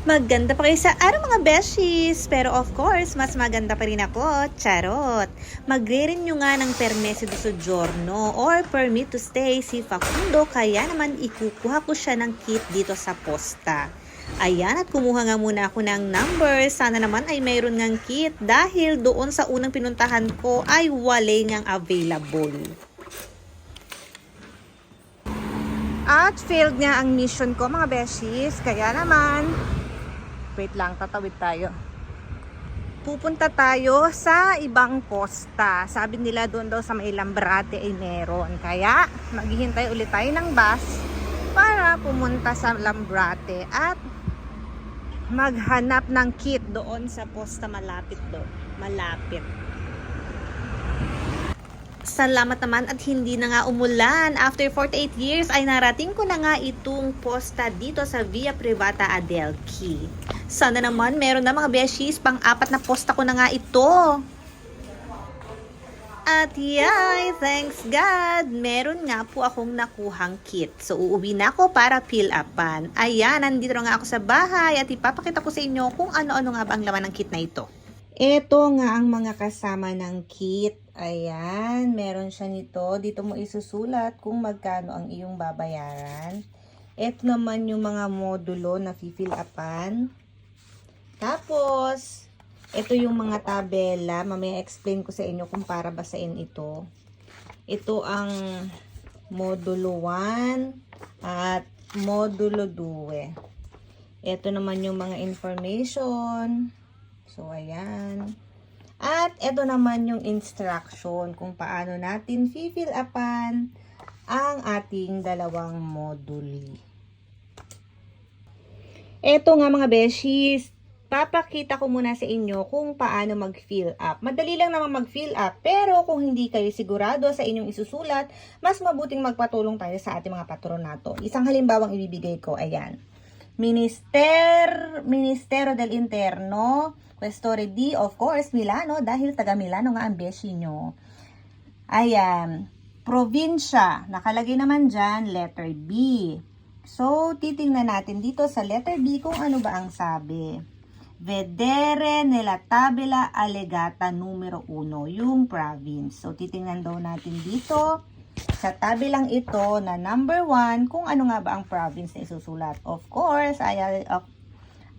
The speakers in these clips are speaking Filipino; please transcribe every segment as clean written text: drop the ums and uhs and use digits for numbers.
Maganda pa kayo sa araw mga beshies, pero of course, mas maganda pa rin ako, charot. Magre-renew nga ng permeso de soggiorno or permit to stay si Facundo, kaya naman ikukuha ko siya ng kit dito sa posta. Ayan, at kumuha nga muna ako ng number. Sana naman ay mayroon ngang kit dahil doon sa unang pinuntahan ko ay wala ngang available. At failed nga ang mission ko mga beshies, kaya naman wait lang, tatawid tayo. Pupunta tayo sa ibang posta. Sabi nila doon daw sa may Lambrate ay meron. Kaya maghihintay ulit tayo ng bus para pumunta sa Lambrate at maghanap ng kit doon sa posta malapit doon. Malapit. Salamat naman at hindi na nga umulan. After 48 years ay narating ko na nga itong posta dito sa Via Privata Adelchi. Sana naman meron na mga beshies, pang-apat na posta ko na nga ito. At yay, thanks God, meron nga po akong nakuhang kit. So uuwi na ako para fill upan. Ayan, nandito na nga ako sa bahay at ipapakita ko sa inyo kung ano-ano nga ba ang laman ng kit na ito. Ito nga ang mga kasama ng kit. Ayan, meron siya nito. Dito mo isusulat kung magkano ang iyong babayaran. Ito naman yung mga modulo na fill upan. Tapos, ito yung mga tabela. Mamaya explain ko sa inyo kung para basain ito. Ito ang modulo 1 at modulo 2. Ito naman yung mga information. So, ayan. At ito naman yung instruction kung paano natin fill upan ang ating dalawang module. Ito nga mga beshies, papakita ko muna sa inyo kung paano mag-fill up. Madali lang naman mag-fill up, pero kung hindi kayo sigurado sa inyong isusulat, mas mabuting magpatulong tayo sa ating mga patronato. Isang halimbawang ibibigay ko, ayan. Ministero del Interno, Questore D, of course, Milano, dahil taga Milano nga ang beshi nyo. Ayan. Provincia, nakalagay naman dyan, letter B. So, titingnan natin dito sa letter B kung ano ba ang sabi. Vedere nella tabella allegata numero 1, yung province. So, titingnan daw natin dito sa tabelang ito na number 1 kung ano nga ba ang province na isusulat. Of course,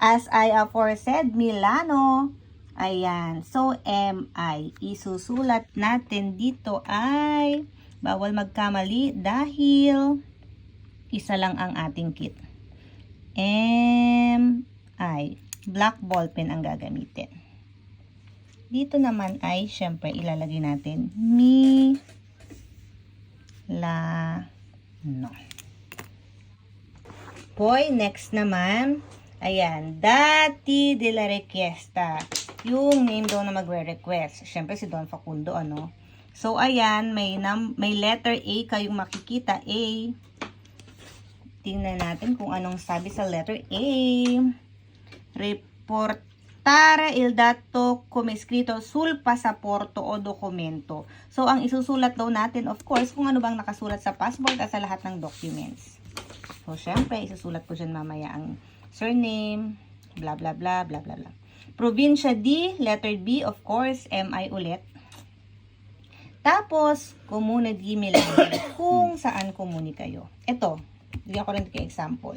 as I aforesaid, Milano. Ayan. So, MI. Isusulat natin dito ay bawal magkamali dahil isa lang ang ating kit. MI. Black ball pen ang gagamitin. Dito naman ay, syempre, ilalagay natin Milano. Boy, next naman. Ayan, dati de la requesta. Yung name daw na magre-request. Siyempre si Don Facundo, ano. So, ayan, may letter A kayong makikita. A. Tingnan natin kung anong sabi sa letter A. Reportare il dato come scritto sul pasaporto o dokumento. So, ang isusulat daw natin, of course, kung ano bang nakasulat sa passport at sa lahat ng documents. So, syempre, isusulat ko dyan mamaya ang surname, blah, blah, blah, blah, blah, blah. Provincia D, letter B, of course, MI ulit. Tapos, Comune di Milano, kung saan comune kayo. Ito, bigyan ko rin ito example.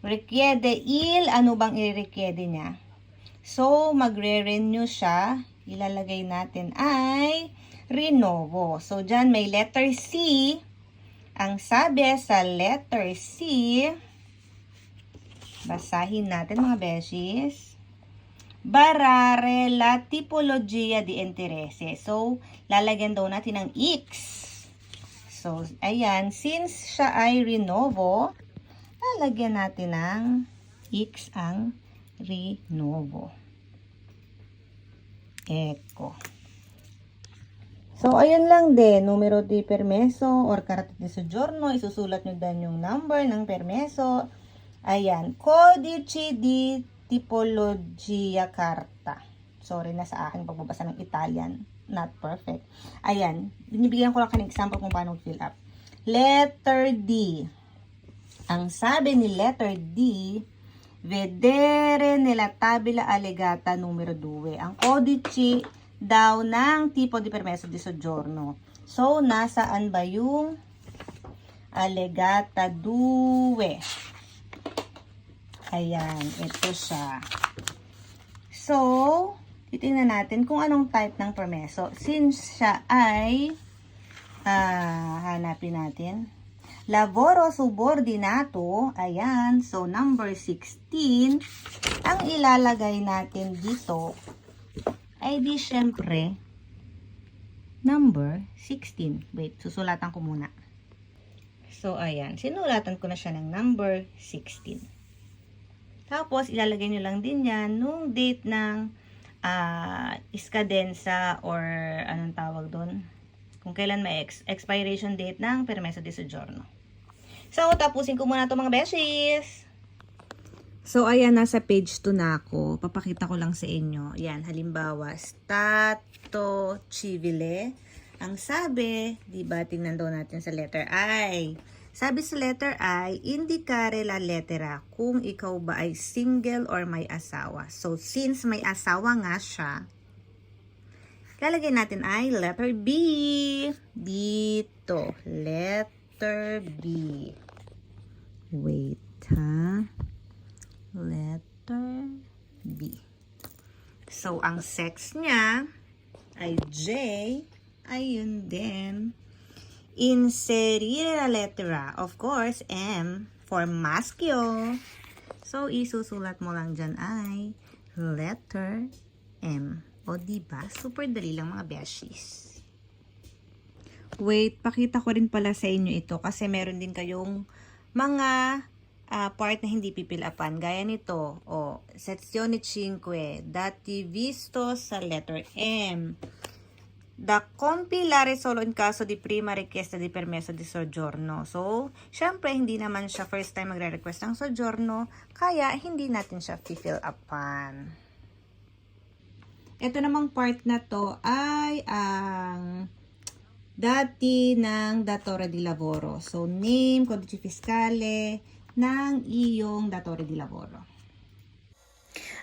Requiede il, ano bang i-requiede niya? So, magre-renew siya. Ilalagay natin ay Renovo. So, dyan may letter C. Ang sabi sa letter C, basahin natin mga beshies. Barare la tipologia di interesse. So, lalagyan daw natin ng X. So, ayan. Since siya ay Renovo, lalagyan natin ng X ang Renovo. Eko. So, ayun lang din. Numero di permeso or carta di soggiorno. Isusulat nyo din yung number ng permeso. Ayan. Codice di tipologia carta. Sorry na sa akin pagbabasa ng Italian. Not perfect. Ayan. Binibigyan ko lang ng example kung paano fill up. Letter D. Ang sabi ni letter D, vedere nella tabella allegata numero 2. Ang codice daw ng tipo di permesso di soggiorno. So, nasaan ba yung allegata 2? Ayan, ito siya. So, titingnan natin kung anong type ng permesso. Since siya ay, hanapin natin. Lavoro subordinato, ayan, so number 16, ang ilalagay natin dito ay di syempre, number 16. Wait, susulatan ko muna. So, ayan, sinulatan ko na siya ng number 16. Tapos, ilalagay nyo lang din yan nung date ng iskadensa or anong tawag doon? Kung kailan may expiration date ng permesso di soggiorno. So, tapusin ko muna ito mga beshies. So, ayan, nasa page 2 na ako. Papakita ko lang sa inyo. Ayan, halimbawa, stato civile. Ang sabi, diba, tingnan daw natin sa letter I. Sabi sa letter I, indicare la lettera kung ikaw ba ay single or may asawa. So, since may asawa nga siya, lalagay natin ay letter B. Dito, letter B. Wait, ha? Letter B. So, ang sex niya ay J. Ayun din. Inserire la lettera, of course, M for maschio. So, isusulat mo lang dyan ay letter M. O, diba? Super dali lang mga beshies. Wait, pakita ko rin pala sa inyo ito kasi meron din kayong mga part na hindi pipilapan. Gaya nito, sezione 5, dati visto sa letter M. Da compilare solo in caso di prima richiesta di permesso di soggiorno. So, syempre, hindi naman siya first time magre-request ng soggiorno, kaya hindi natin siya fill upan. Ito namang part na to ay ang dati ng datore di lavoro. So, name, codice fiscale ng iyong datore di lavoro.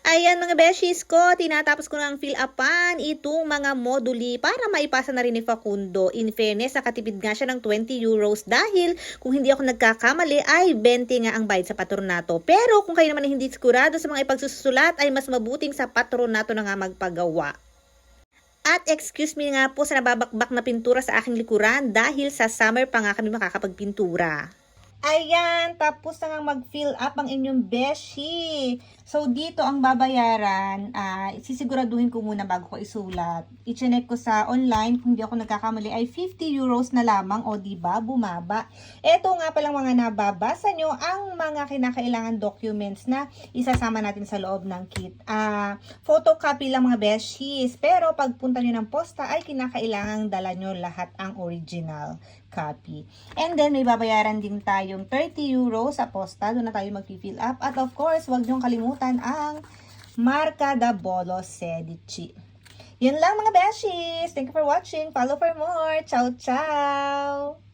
Ayan mga beshies ko, tinatapos ko ng fill upan itong mga moduli para maipasa na rin ni Facundo. In fairness, nakatipid nga siya ng 20 euros dahil kung hindi ako nagkakamali ay 20 nga ang bayad sa patronato. Pero kung kayo naman hindi sigurado sa mga ipagsusulat ay mas mabuting sa patronato na nga magpagawa. At excuse me nga po sa nababakbak na pintura sa aking likuran dahil sa summer pa nga kami makakapagpintura. Ayan, tapos na nga mag-fill up ang inyong beshi. So, dito ang babayaran, sisiguraduhin ko muna bago ko isulat. I-check ko sa online, kung hindi ako nagkakamali, ay 50 euros na lamang, o diba, bumaba. Ito nga palang mga nababasa nyo, ang mga kinakailangan documents na isasama natin sa loob ng kit. Photocopy lang mga beshies, pero pagpunta nyo ng posta, ay kinakailangang dala nyo lahat ang original copy. And then, may babayaran din tayong 30 euros sa posta. Doon na tayo mag-fill up. At of course, huwag niyong kalimutan ang marca da Bolo Sedici. Yun lang mga beshies. Thank you for watching. Follow for more. Ciao, ciao!